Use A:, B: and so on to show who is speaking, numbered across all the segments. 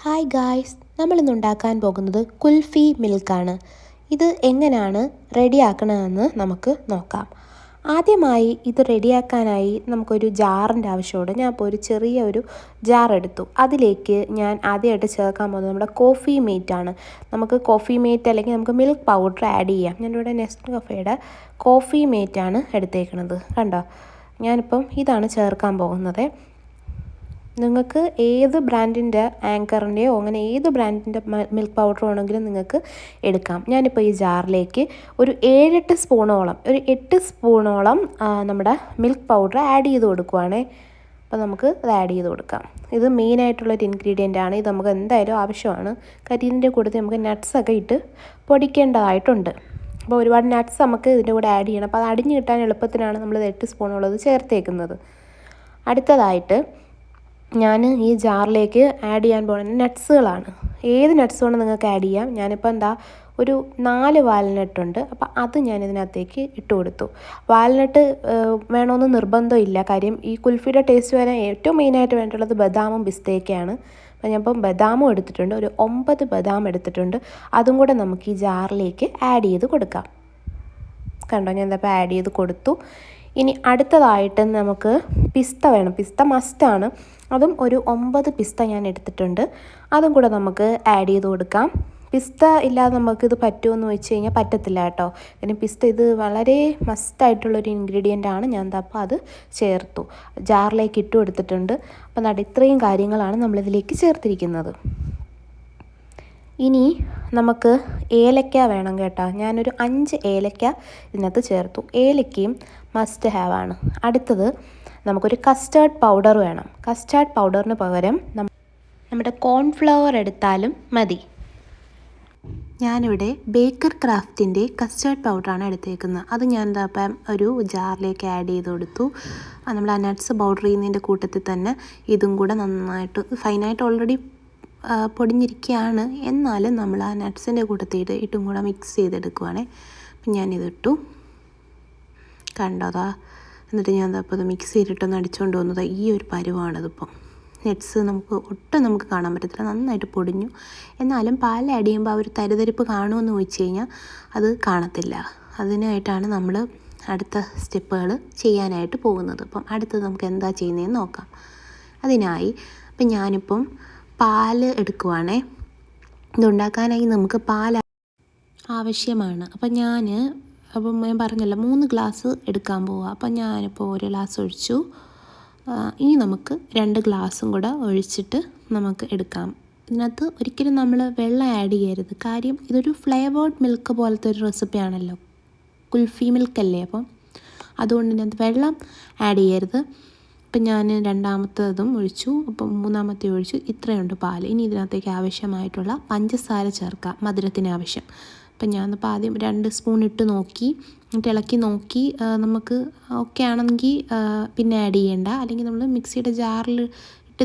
A: Hi guys, നമ്മളിന്ന് ഉണ്ടാക്കാൻ പോകുന്നത് കുൽഫി മിൽക്കാണ്. ഇത് എങ്ങനെയാണ് റെഡിയാക്കണമെന്ന് നമുക്ക് നോക്കാം. ആദ്യമായി ഇത് റെഡിയാക്കാനായി നമുക്കൊരു ജാറിൻ്റെ ആവശ്യമുണ്ട്. ഞാൻ ഇപ്പോൾ ഒരു ചെറിയ ജാർ എടുത്തു. അതിലേക്ക് ഞാൻ ആദ്യമായിട്ട് ചേർക്കാൻ പോകുന്നത് നമ്മുടെ കോഫി മേറ്റാണ്. നമുക്ക് കോഫി മേറ്റ് അല്ലെങ്കിൽ നമുക്ക് മിൽക്ക് പൗഡർ ആഡ് ചെയ്യാം. ഞാനിവിടെ നെസ്കഫേയുടെ കോഫി മേറ്റാണ് എടുത്തേക്കുന്നത്. കണ്ടോ, ഞാനിപ്പം ഇതാണ് ചേർക്കാൻ പോകുന്നത്. നിങ്ങൾക്ക് ഏത് ബ്രാൻഡിൻ്റെ ആങ്കറിൻ്റെയോ അങ്ങനെ ഏത് ബ്രാൻഡിൻ്റെ മിൽക്ക് പൗഡർ വേണമെങ്കിലും നിങ്ങൾക്ക് എടുക്കാം. ഞാനിപ്പോൾ ഈ ജാറിലേക്ക് ഒരു 7-8 സ്പൂണോളം നമ്മുടെ മിൽക്ക് പൗഡർ ആഡ് ചെയ്ത് കൊടുക്കുവാണേ. അപ്പോൾ നമുക്ക് അത് ആഡ് ചെയ്ത് കൊടുക്കാം. ഇത് മെയിനായിട്ടുള്ളൊരു ഇൻഗ്രീഡിയൻ്റ് ആണ്. ഇത് നമുക്ക് എന്തായാലും ആവശ്യമാണ്. ഇതിൻ്റെ കൂടെ നമുക്ക് നട്ട്സൊക്കെ ഇട്ട് പൊടിക്കേണ്ടതായിട്ടുണ്ട്. അപ്പോൾ ഒരുപാട് നട്ട്സ് നമുക്ക് ഇതിൻ്റെ കൂടെ ആഡ് ചെയ്യണം. അപ്പോൾ അത് അടിഞ്ഞ് കിട്ടാൻ എളുപ്പത്തിനാണ് നമ്മൾ 8 സ്പൂണുള്ളത് ചേർത്തേക്കുന്നത്. അടുത്തതായിട്ട് ഞാൻ ഈ ജാറിലേക്ക് ആഡ് ചെയ്യാൻ പോകുന്നത് നട്ട്സുകളാണ്. ഏത് നട്ട്സ് കൊണ്ട് നിങ്ങൾക്ക് ആഡ് ചെയ്യാം. ഞാനിപ്പോൾ ഒരു 4 വാൽനട്ടുണ്ട്. അപ്പോൾ അത് ഞാൻ ഇതിനകത്തേക്ക് ഇട്ട് കൊടുത്തു. വാൽനട്ട് വേണമെന്ന് നിർബന്ധമില്ല. കാര്യം ഈ കുൽഫിയുടെ ടേസ്റ്റ് വരാൻ ഏറ്റവും മെയിനായിട്ട് വേണ്ടിയുള്ളത് ബദാമും പിസ്തയൊക്കെയാണ്. അപ്പോൾ ഞാനിപ്പം ബദാമും എടുത്തിട്ടുണ്ട്. ഒരു 9 ബദാം എടുത്തിട്ടുണ്ട്. അതും കൂടെ നമുക്ക് ഈ ജാറിലേക്ക് ആഡ് ചെയ്ത് കൊടുക്കാം. കണ്ടോ, ഞാൻ ഇപ്പോൾ ആഡ് ചെയ്ത് കൊടുത്തു. ഇനി അടുത്തതായിട്ട് നമുക്ക് പിസ്ത വേണം. പിസ്ത മസ്റ്റാണ്. അതും ഒരു 9 പിസ്ത ഞാൻ എടുത്തിട്ടുണ്ട്. അതും കൂടെ നമുക്ക് ആഡ് ചെയ്ത് കൊടുക്കാം. പിസ്ത ഇല്ലാതെ നമുക്കിത് പറ്റുമെന്ന് വെച്ച് കഴിഞ്ഞാൽ പറ്റത്തില്ല കേട്ടോ. പിന്നെ പിസ്ത ഇത് വളരെ മസ്റ്റായിട്ടുള്ളൊരു ഇൻഗ്രീഡിയൻ്റ് ആണ്. ഞാൻ അപ്പോൾ അത് ചേർത്തു, ജാറിലേക്ക് ഇട്ട് കൊടുത്തിട്ടുണ്ട്. അപ്പം ഇത്രയും കാര്യങ്ങളാണ് നമ്മളിതിലേക്ക് ചേർത്തിരിക്കുന്നത്. ഇനി നമുക്ക് ഏലക്ക വേണം കേട്ടോ. ഞാനൊരു 5 ഏലക്ക ഇതിനകത്ത് ചേർത്തു. ഏലക്കയും മസ്റ്റ് ഹാവ് ആണ്. അടുത്തത് നമുക്കൊരു കസ്റ്റേർഡ് പൗഡർ വേണം. കസ്റ്റേർഡ് പൗഡറിന് പകരം നമ്മുടെ കോൺഫ്ലവർ എടുത്താലും മതി. ഞാനിവിടെ ബേക്കർ ക്രാഫ്റ്റിൻ്റെ കസ്റ്റേർഡ് പൗഡറാണ് എടുത്തേക്കുന്നത്. അത് ഞാൻ അപ്പം ഒരു ജാറിലേക്ക് ആഡ് ചെയ്ത് കൊടുത്തു. നമ്മൾ ആ നട്ട്സ് പൗഡർ ചെയ്യുന്നതിൻ്റെ കൂട്ടത്തിൽ തന്നെ ഇതും കൂടെ നന്നായിട്ട് ഫൈനായിട്ട് ഓൾറെഡി പൊടിഞ്ഞിരിക്കുകയാണ്. എന്നാലും നമ്മൾ ആ നട്ട്സിൻ്റെ കൂട്ടത്തിൽ ഇട്ടും കൂടെ മിക്സ് ചെയ്തെടുക്കുവാണേ. അപ്പം ഞാനിതിട്ടു. കണ്ടോതാ. എന്നിട്ട് ഞാൻ അപ്പോൾ അത് മിക്സ് ചെയ്തിട്ടൊന്ന് അടിച്ചുകൊണ്ട് വന്നത് ഈ ഒരു പരുവാണിതിപ്പം. നട്ട്സ് നമുക്ക് കാണാൻ പറ്റത്തില്ല, നന്നായിട്ട് പൊടിഞ്ഞു. എന്നാലും പാൽ ആഡ് ചെയ്യുമ്പോൾ ആ ഒരു തരിതരിപ്പ് കാണുമെന്ന് ചോദിച്ചു കഴിഞ്ഞാൽ അത് കാണത്തില്ല. അതിനായിട്ടാണ് നമ്മൾ അടുത്ത സ്റ്റെപ്പുകൾ ചെയ്യാനായിട്ട് പോകുന്നത്. അപ്പം അടുത്തത് നമുക്ക് എന്താ ചെയ്യുന്നതെന്ന് നോക്കാം. അതിനായി അപ്പം ഞാനിപ്പം പാല് എടുക്കുവാണേ. ഇതുണ്ടാക്കാനായി നമുക്ക് പാൽ ആവശ്യമാണ്. അപ്പം ഞാൻ പറഞ്ഞല്ലോ 3 ഗ്ലാസ് എടുക്കാൻ പോവുക. അപ്പം ഞാനിപ്പോൾ 1 ഗ്ലാസ് ഒഴിച്ചു. ഇനി നമുക്ക് 2 ഗ്ലാസും കൂടെ ഒഴിച്ചിട്ട് നമുക്ക് എടുക്കാം. ഇതിനകത്ത് ഒരിക്കലും നമ്മൾ വെള്ളം ആഡ് ചെയ്യരുത്. കാര്യം ഇതൊരു ഫ്ലേവേർഡ് മിൽക്ക് പോലത്തെ ഒരു റെസിപ്പിയാണല്ലോ, കുൽഫി മിൽക്കല്ലേ. അപ്പം അതുകൊണ്ട് ഇതിനകത്ത് വെള്ളം ആഡ് ചെയ്യരുത്. ഇപ്പം ഞാൻ 2ാമത്തതും ഒഴിച്ചു. അപ്പം 3ാമത്തെ ഒഴിച്ചു. ഇത്രയുണ്ട് പാൽ. ഇനി ഇതിനകത്തേക്ക് ആവശ്യമായിട്ടുള്ള പഞ്ചസാര ചേർക്കാം, മധുരത്തിന് ആവശ്യം. അപ്പം ഞാനിപ്പോൾ ആദ്യം 2 സ്പൂൺ ഇട്ട് നോക്കി, എന്നിട്ട് ഇളക്കി നോക്കി. നമുക്ക് ഓക്കെ ആണെങ്കിൽ പിന്നെ ആഡ് ചെയ്യേണ്ട. അല്ലെങ്കിൽ നമ്മൾ മിക്സിയുടെ ജാറിൽ ഇട്ട്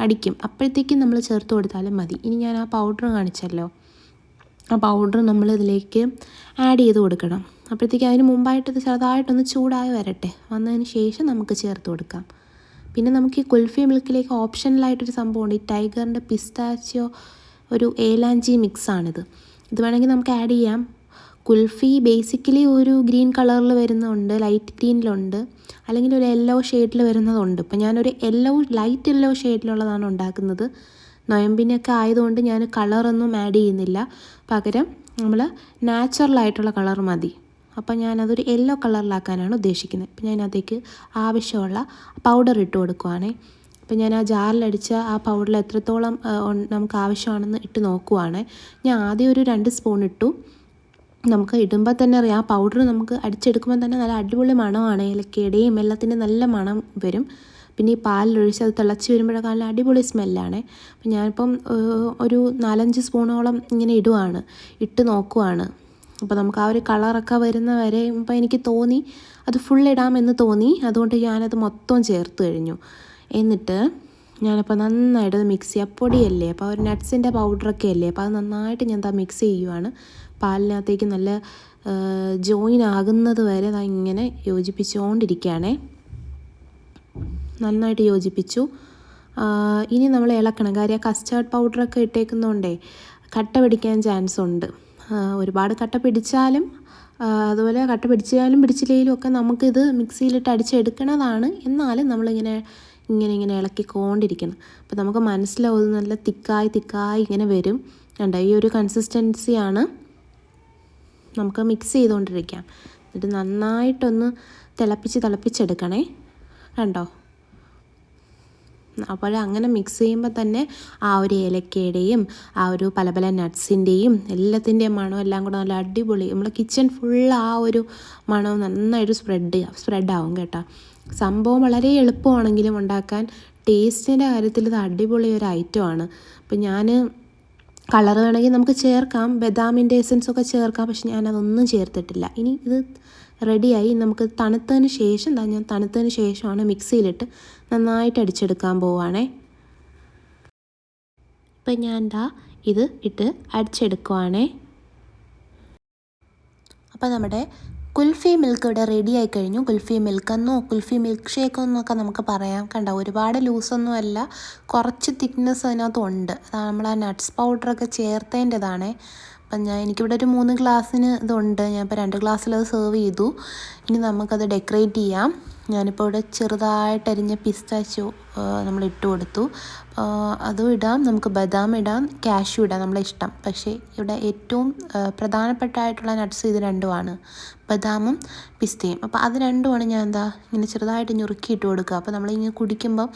A: അടിക്കും. അപ്പോഴത്തേക്കും നമ്മൾ ചേർത്ത് കൊടുത്താലും മതി. ഇനി ഞാൻ ആ പൗഡർ കാണിച്ചല്ലോ, ആ പൗഡർ നമ്മൾ ഇതിലേക്ക് ആഡ് ചെയ്ത് കൊടുക്കണം. അപ്പോഴത്തേക്കും അതിന് മുമ്പായിട്ട് ഇത് ചെറുതായിട്ടൊന്ന് ചൂടായി വരട്ടെ. വന്നതിന് ശേഷം നമുക്ക് ചേർത്ത് കൊടുക്കാം. പിന്നെ നമുക്ക് ഈ കുൽഫി മിൽക്കിലേക്ക് ഓപ്ഷണലായിട്ടൊരു സംഭവമുണ്ട്. ഈ ടൈഗറിൻ്റെ പിസ്താച്ചിയോ ഒരു ഏലാഞ്ചി മിക്സാണിത്. ഇത് വേണമെങ്കിൽ നമുക്ക് ആഡ് ചെയ്യാം. കുൽഫി ബേസിക്കലി ഒരു ഗ്രീൻ കളറിൽ വരുന്നതുണ്ട്, ലൈറ്റ് ഗ്രീനിലുണ്ട്, അല്ലെങ്കിൽ ഒരു യെല്ലോ ഷെയ്ഡിൽ വരുന്നതുണ്ട്. ഇപ്പം ഞാനൊരു ലൈറ്റ് യെല്ലോ ഷെയ്ഡിലുള്ളതാണ് ഉണ്ടാക്കുന്നത്. നൊയമ്പിനൊക്കെ ആയതുകൊണ്ട് ഞാൻ കളറൊന്നും ആഡ് ചെയ്യുന്നില്ല. പകരം നമ്മൾ നാച്ചുറലായിട്ടുള്ള കളർ മതി. അപ്പം ഞാനതൊരു യെല്ലോ കളറിലാക്കാനാണ് ഉദ്ദേശിക്കുന്നത്. അപ്പം ഞാനതിലേക്ക് ആവശ്യമുള്ള പൗഡർ ഇട്ട് കൊടുക്കുവാണേ. അപ്പം ഞാൻ ആ ജാറിലടിച്ച ആ പൗഡറിൽ എത്രത്തോളം നമുക്ക് ആവശ്യമാണെന്ന് ഇട്ട് നോക്കുവാണ്. ഞാൻ ആദ്യം ഒരു 2 സ്പൂൺ ഇട്ടു. നമുക്ക് ഇടുമ്പോൾ തന്നെ അറിയാം, ആ പൗഡർ നമുക്ക് അടിച്ചെടുക്കുമ്പോൾ തന്നെ നല്ല അടിപൊളി മണമാണ്. ഏലക്കയുടെയും എല്ലാത്തിൻ്റെ നല്ല മണം വരും. പിന്നെ ഈ പാലിലൊഴിച്ച് അത് തിളച്ച് വരുമ്പോഴൊക്കെ നല്ല അടിപൊളി സ്മെല്ലാണ്. അപ്പം ഞാനിപ്പം ഒരു 4-5 സ്പൂണോളം ഇങ്ങനെ ഇട്ട് നോക്കുവാണ്. അപ്പോൾ നമുക്ക് ആ ഒരു കളറൊക്കെ വരുന്ന വരെ ഇപ്പോൾ എനിക്ക് തോന്നി അത് ഫുൾ ഇടാമെന്ന് തോന്നി. അതുകൊണ്ട് ഞാനത് മൊത്തം ചേർത്ത് കഴിഞ്ഞു. എന്നിട്ട് ഞാനപ്പോൾ നന്നായിട്ട് അത് മിക്സ് ചെയ്യുക. പൊടിയല്ലേ, അപ്പോൾ ഒരു നട്ട്സിൻ്റെ പൗഡറൊക്കെ അല്ലേ, അപ്പോൾ അത് നന്നായിട്ട് ഞാൻ മിക്സ് ചെയ്യുവാണ്. പാലിനകത്തേക്ക് നല്ല ജോയിൻ ആകുന്നത് വരെ ഇങ്ങനെ യോജിപ്പിച്ചുകൊണ്ടിരിക്കുകയാണേ. നന്നായിട്ട് യോജിപ്പിച്ചു. ഇനി നമ്മൾ ഇളക്കണം. കാര്യം കസ്റ്റാർഡ് പൗഡറൊക്കെ ഇട്ടേക്കുന്നതുകൊണ്ടേ കട്ട പിടിക്കാൻ ചാൻസ് ഉണ്ട്. ഒരുപാട് കട്ട പിടിച്ചാലും അതുപോലെ കട്ട പിടിച്ചാലും പിടിച്ചില്ലെങ്കിലും ഒക്കെ നമുക്കിത് മിക്സിയിലിട്ട് അടിച്ചെടുക്കണതാണ്. എന്നാലും നമ്മളിങ്ങനെ ഇങ്ങനെ ഇളക്കിക്കൊണ്ടിരിക്കണം. അപ്പോൾ നമുക്ക് മനസ്സിലാവും നല്ല തിക്കായി ഇങ്ങനെ വരും. കണ്ടോ, ഈ ഒരു കൺസിസ്റ്റൻസിയാണ് നമുക്ക് മിക്സ് ചെയ്തുകൊണ്ടിരിക്കാം. എന്നിട്ട് നന്നായിട്ടൊന്ന് തിളപ്പിച്ചെടുക്കണേ. കണ്ടോ, അപ്പോൾ അങ്ങനെ മിക്സ് ചെയ്യുമ്പോൾ തന്നെ ആ ഒരു ഏലക്കയുടെയും ആ ഒരു പല നട്ട്സിൻ്റെയും എല്ലാത്തിൻ്റെയും മണം എല്ലാം കൂടെ നല്ല അടിപൊളി, നമ്മൾ കിച്ചൺ ഫുൾ ആ ഒരു മണം നന്നായിട്ട് സ്പ്രെഡാവും കേട്ടോ. സംഭവം വളരെ എളുപ്പമാണെങ്കിലും ഉണ്ടാക്കാൻ ടേസ്റ്റിൻ്റെ കാര്യത്തിൽ ഇത് അടിപൊളി ഒരു ഐറ്റമാണ്. അപ്പോൾ ഞാൻ കളർ വേണമെങ്കിൽ നമുക്ക് ചേർക്കാം, ബദാമിൻ്റെ എസൻസൊക്കെ ചേർക്കാം, പക്ഷെ ഞാനതൊന്നും ചേർത്തിട്ടില്ല. ഇനി ഇത് റെഡിയായി. നമുക്ക് തണുത്തതിന് ശേഷമാണ് മിക്സിയിലിട്ട് നന്നായിട്ട് അടിച്ചെടുക്കാൻ പോവുകയാണേ. ഇപ്പം ഞാൻ ഇത് ഇട്ട് അടിച്ചെടുക്കുവാണേ. അപ്പോൾ നമ്മുടെ കുൽഫി മിൽക്ക് ഇവിടെ റെഡി ആയി കഴിഞ്ഞു. കുൽഫി മിൽക്കെന്നോ കുൽഫി മിൽക്ക് ഷേക്കെന്നൊക്കെ നമുക്ക് പറയാം. കണ്ടോ, ഒരുപാട് ലൂസൊന്നും അല്ല, കുറച്ച് തിക്നെസ് അതിനകത്തുണ്ട്. നമ്മൾ ആ നട്ട്സ് പൗഡറൊക്കെ ചേർത്തതിൻ്റെതാണേ. അപ്പം എനിക്കിവിടെ ഒരു 3 ഗ്ലാസ്സിന് ഇതുണ്ട്. ഞാനിപ്പോൾ 2 ഗ്ലാസ്സിലത് സെർവ് ചെയ്തു. ഇനി നമുക്കത് ഡെക്കറേറ്റ് ചെയ്യാം. ഞാനിപ്പോൾ ഇവിടെ ചെറുതായിട്ടരിഞ്ഞ പിസ്താച്യോ നമ്മൾ ഇട്ട് കൊടുത്തു. അതും ഇടാം, നമുക്ക് ബദാം ഇടാം, കാഷ്യൂ ഇടാം, നമ്മളെ ഇഷ്ടം. പക്ഷേ ഇവിടെ ഏറ്റവും പ്രധാനപ്പെട്ടായിട്ടുള്ള നട്ട്സ് ഇത് രണ്ടുമാണ്, ബദാമും പിസ്തയും. അപ്പോൾ അത് രണ്ടുമാണ് ഞാൻ ഇങ്ങനെ ചെറുതായിട്ട് ഞുറുക്കിയിട്ട് കൊടുക്കുക. അപ്പോൾ നമ്മളിങ്ങനെ കുടിക്കുമ്പോൾ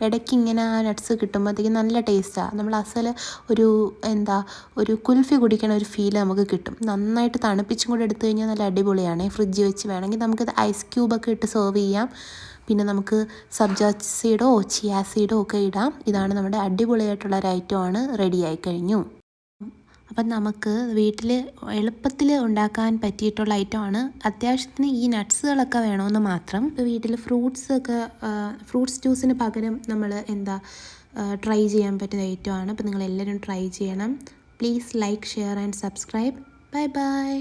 A: ഇടയ്ക്ക് ഇങ്ങനെ ആ നട്ട്സ് കിട്ടുമ്പോഴത്തേക്കും നല്ല ടേസ്റ്റാണ്. നമ്മൾ ഒരു കുൽഫി കുടിക്കണ ഒരു ഫീൽ നമുക്ക് കിട്ടും. നന്നായിട്ട് തണുപ്പിച്ചും കൂടെ എടുത്തു കഴിഞ്ഞാൽ നല്ല അടിപൊളിയാണ്. ഫ്രിഡ്ജിൽ വെച്ച് വേണമെങ്കിൽ നമുക്കത് ഐസ് ക്യൂബൊക്കെ ഇട്ട് സെർവ് ചെയ്യാം. പിന്നെ നമുക്ക് സബ്ജ സീഡോ ചിയാ സീഡോ ഒക്കെ ഇടാം. ഇതാണ് നമ്മുടെ അടിപൊളിയായിട്ടുള്ള ഒരു ഐറ്റമാണ്, റെഡിയായി കഴിഞ്ഞു. അപ്പം നമുക്ക് വീട്ടിൽ എളുപ്പത്തിൽ ഉണ്ടാക്കാൻ പറ്റിയിട്ടുള്ള ഐറ്റമാണ്. അത്യാവശ്യത്തിന് ഈ നട്ട്സുകളൊക്കെ വേണമെന്ന് മാത്രം. ഇപ്പോൾ വീട്ടിൽ ഫ്രൂട്ട്സ് ജ്യൂസിന് പകരം നമ്മൾ ട്രൈ ചെയ്യാൻ പറ്റുന്ന ഐറ്റമാണ്. അപ്പോൾ നിങ്ങളെല്ലാവരും ട്രൈ ചെയ്യണം. Please like, share and subscribe. By.